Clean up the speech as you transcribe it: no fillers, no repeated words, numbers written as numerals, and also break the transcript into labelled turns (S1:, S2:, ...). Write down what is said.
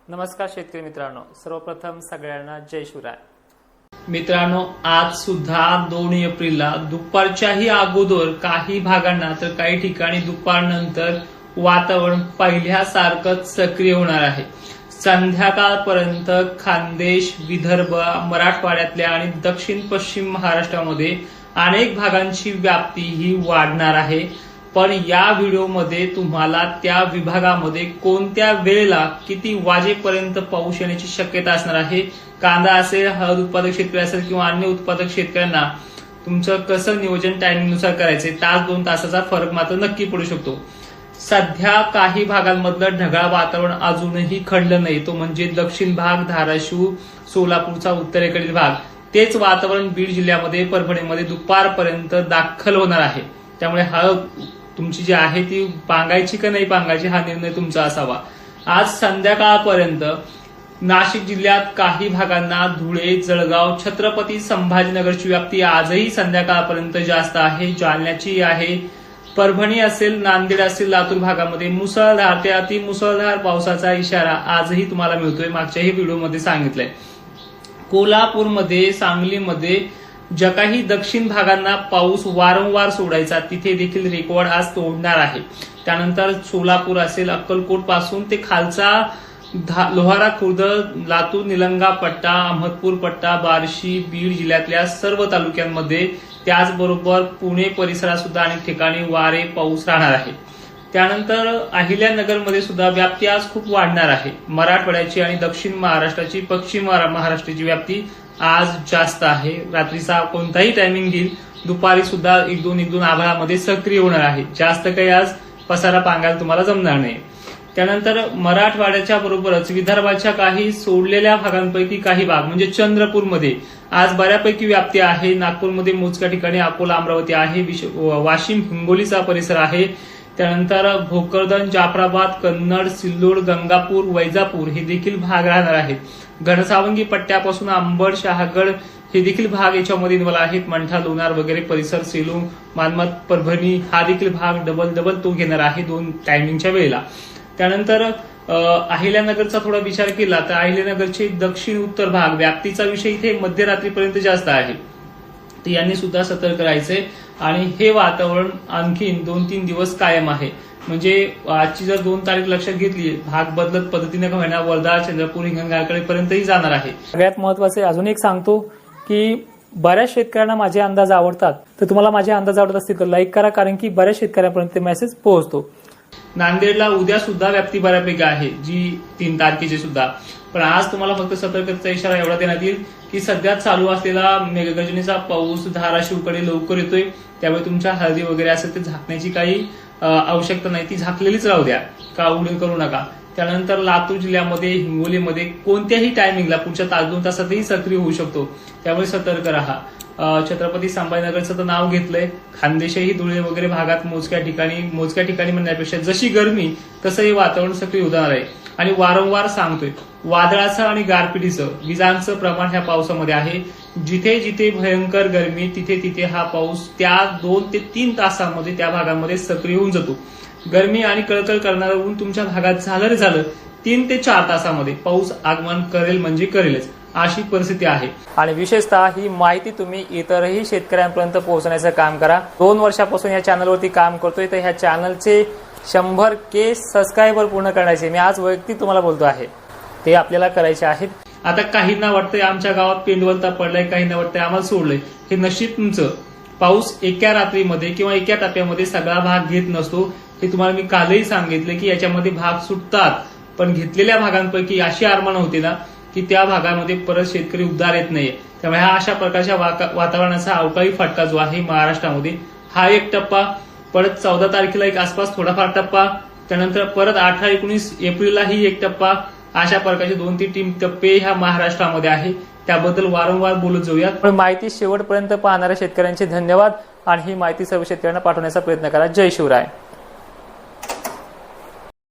S1: नमस्कार शेतकरी मित्रांनो, सर्वप्रथम सगळ्यांना जय शिवराय। मित्रांनो, आज सुद्धा 2 एप्रिलला दुपारच्याही अगोदर काही भागांना तर काही ठिकाणी दुपारनंतर वातावरण पहिल्यासारखंच सक्रिय होणार आहे। संध्याकाळपर्यंत खानदेश, विदर्भ, मराठवाड्यातल्या आणि दक्षिण पश्चिम महाराष्ट्रामध्ये अनेक भागांची व्याप्ती ही वाढणार आहे। पण या व्हिडिओमध्ये तुम्हाला त्या विभागामध्ये कोणत्या वेळेला किती वाजेपर्यंत पाऊस येण्याची शक्यता असणार आहे, कांदा असेल, हळद उत्पादक शेतकरी असेल किंवा अन्य उत्पादक शेतकऱ्यांना तुमचं कसं नियोजन टायमिंगनुसार करायचंय, तास 2 तासाचा फरक मात्र नक्की पडू शकतो। सध्या काही भागांमधलं ढगाळ वातावरण अजूनही खडलं नाही, तो म्हणजे दक्षिण भाग, धाराशिव, सोलापूरचा उत्तरेकडील भाग। तेच वातावरण बीड जिल्ह्यामध्ये, परभणीमध्ये दुपारपर्यंत दाखल होणार आहे। त्यामुळे तुमची जी आहे ती पांगायची का नाही पांगायची हा निर्णय तुमचा असावा। आज संध्याकाळपर्यंत नाशिक जिल्ह्यात काही भागांना, धुळे, जळगाव, छत्रपती संभाजीनगरची व्याप्ती आजही संध्याकाळपर्यंत जास्त आहे, जालन्याची आहे। परभणी असेल, नांदेड असेल, लातूर भागामध्ये मुसळधार ते अतिमुसळधार पावसाचा इशारा आजही तुम्हाला मिळतोय, मागच्याही व्हिडिओमध्ये सांगितलंय। कोल्हापूरमध्ये, सांगलीमध्ये ज्या काही दक्षिण भागांना पाऊस वारंवार सोडायचा तिथे देखील रेकॉर्ड आज तोडणार आहे। त्यानंतर सोलापूर असेल, अक्कलकोट पासून ते खालचा लोहारा खुर्द, लातूर, निलंगा पट्टा, अहमदपूर पट्टा, बार्शी, बीड जिल्ह्यातल्या सर्व तालुक्यांमध्ये, त्याचबरोबर पुणे परिसरात सुद्धा अनेक ठिकाणी वारे पाऊस राहणार आहे। त्यानंतर अहिल्यानगरमध्ये सुद्धा व्याप्ती आज खूप वाढणार आहे। मराठवाड्याची आणि दक्षिण महाराष्ट्राची, पश्चिम महाराष्ट्राची व्याप्ती आज जास्त आहे। रात्रीचा कोणताही टायमिंग घेईल, दुपारी सुद्धा 1-2 आभाळामध्ये सक्रिय होणार आहे। जास्त काही आज पसारा पांगायला तुम्हाला जमणार नाही। त्यानंतर मराठवाड्याच्या बरोबरच विदर्भाच्या काही सोडलेल्या भागांपैकी काही भाग म्हणजे चंद्रपूरमध्ये आज बऱ्यापैकी व्याप्ती आहे। नागपूरमध्ये मोजक्या ठिकाणी, अकोला, अमरावती आहे, वाशिम, हिंगोलीचा परिसर आहे। त्यानंतर भोकरदन, जाफराबाद, कन्नड, सिल्लोड, गंगापूर, वैजापूर हे देखील भाग राहणार आहेत। घनसावंगी पट्ट्यापासून अंबड, शहागड हे देखील भाग याच्यामध्ये इन्व्हॉल्व आहेत। मंठा, लोणार वगैरे परिसर, सेलू, मानमत, परभणी हा देखील भाग डबल तो घेणार आहे 2 टायमिंगच्या वेळेला। त्यानंतर अहिल्यानगरचा थोडा विचार केला तर अहिल्यानगरचे दक्षिण उत्तर भाग व्याप्तीचा विषय इथे मध्यरात्रीपर्यंत जास्त आहे, तर यांनी सुद्धा सतर्क राहायचंय। आणि हे वातावरण आणखीन 2-3 दिवस कायम आहे। म्हणजे आजची जर 2 तारीख लक्षात घेतली, भाग बदलत पद्धतीने का होईना वर्धा, चंद्रपूर, हिंगणघाटपर्यंतही जाणार आहे। सगळ्यात महत्वाचे अजून एक सांगतो की बऱ्याच शेतकऱ्यांना माझे अंदाज आवडतात, तर तुम्हाला माझे अंदाज आवडत असतील तर लाईक करा, कारण की बऱ्याच शेतकऱ्यांपर्यंत मेसेज पोहोचतो। नांदेडला उद्या सुद्धा व्याप्ती बऱ्यापैकी आहे, जी 3 तारखेची सुद्धा। पण आज तुम्हाला फक्त सतर्कतेचा इशारा एवढा देण्यात येईल की सध्या चालू असलेला मेघगर्जनेचा पाऊस धाराशिवकडे लवकर येतोय, त्यामुळे तुमच्या हळदी वगैरे असेल ते झाकण्याची काही आवश्यकता नाही, ती झाकलेलीच राहू द्या, का उडीण करू नका। त्यानंतर लातूर जिल्ह्यामध्ये, हिंगोलीमध्ये कोणत्याही टायमिंगला पुढच्या 2 तासातही सक्रिय होऊ शकतो, त्यामुळे सतर्क राहा। छत्रपती संभाजीनगरचं तर नाव घेतलंय, खानदेशही, धुळे वगैरे भागात मोजक्या ठिकाणी म्हणण्यापेक्षा जशी गरमी तसंही वातावरण सक्रिय होणार आहे। आणि वारंवार सांगतोय, वादळाचं आणि गारपिटीचं, विजांचं प्रमाण ह्या पावसामध्ये आहे। जिथे जिथे भयंकर गरमी तिथे हा पाऊस त्या 2 ते 3 तासामध्ये त्या भागामध्ये सक्रिय होऊन जातो। गरमी आणि कळकळ करणारं ऊन तुमच्या भागात झालं 3 ते 4 तासामध्ये पाऊस आगमन करेल म्हणजे करेलच, अशी परिस्थिती आहे। आणि विशेषतः ही माहिती तुम्ही इतरही शेतकऱ्यांपर्यंत पोहोचण्याचं काम करा। 2 वर्षापासून या चॅनलवरती काम करतोय, तर ह्या चॅनलचे 100K सबस्क्रायबर पूर्ण करण्याचे मी आज वैयक्तिक तुम्हाला बोलतो आहे, ते आपल्याला करायचे आहेत। आता काहींना वाटतंय आमच्या गावात पेंडवलता पडलाय, काहींना वाटतंय आम्हाला सोडलंय, हे नशीब तुमचं। पाऊस एका रात्रीमध्ये किंवा एका टप्प्यामध्ये सगळा भाग घेत नसतो, हे तुम्हाला मी कालही सांगितलं की याच्यामध्ये भाग सुटतात, पण घेतलेल्या भागांपैकी अशी आरमान होते ना की त्या भागामध्ये परत शेतकरी उद्धार येत नाहीये। त्यामुळे हा अशा प्रकारच्या वातावरणाचा अवकाळी फटका जो आहे महाराष्ट्रामध्ये, हा एक टप्पा, परत 14 तारखेला एक आसपास थोडाफार टप्पा, त्यानंतर परत 18-19 एप्रिललाही एक टप्पा, अशा प्रकारचे 2-3 टप्पे ह्या महाराष्ट्रामध्ये आहे। त्याबद्दल वारंवार बोलत जाऊयात। पण माहिती शेवटपर्यंत पाहणाऱ्या शेतकऱ्यांचे धन्यवाद, आणि ही माहिती सर्व शेतकऱ्यांना पाठवण्याचा प्रयत्न करा। जय शिवराय।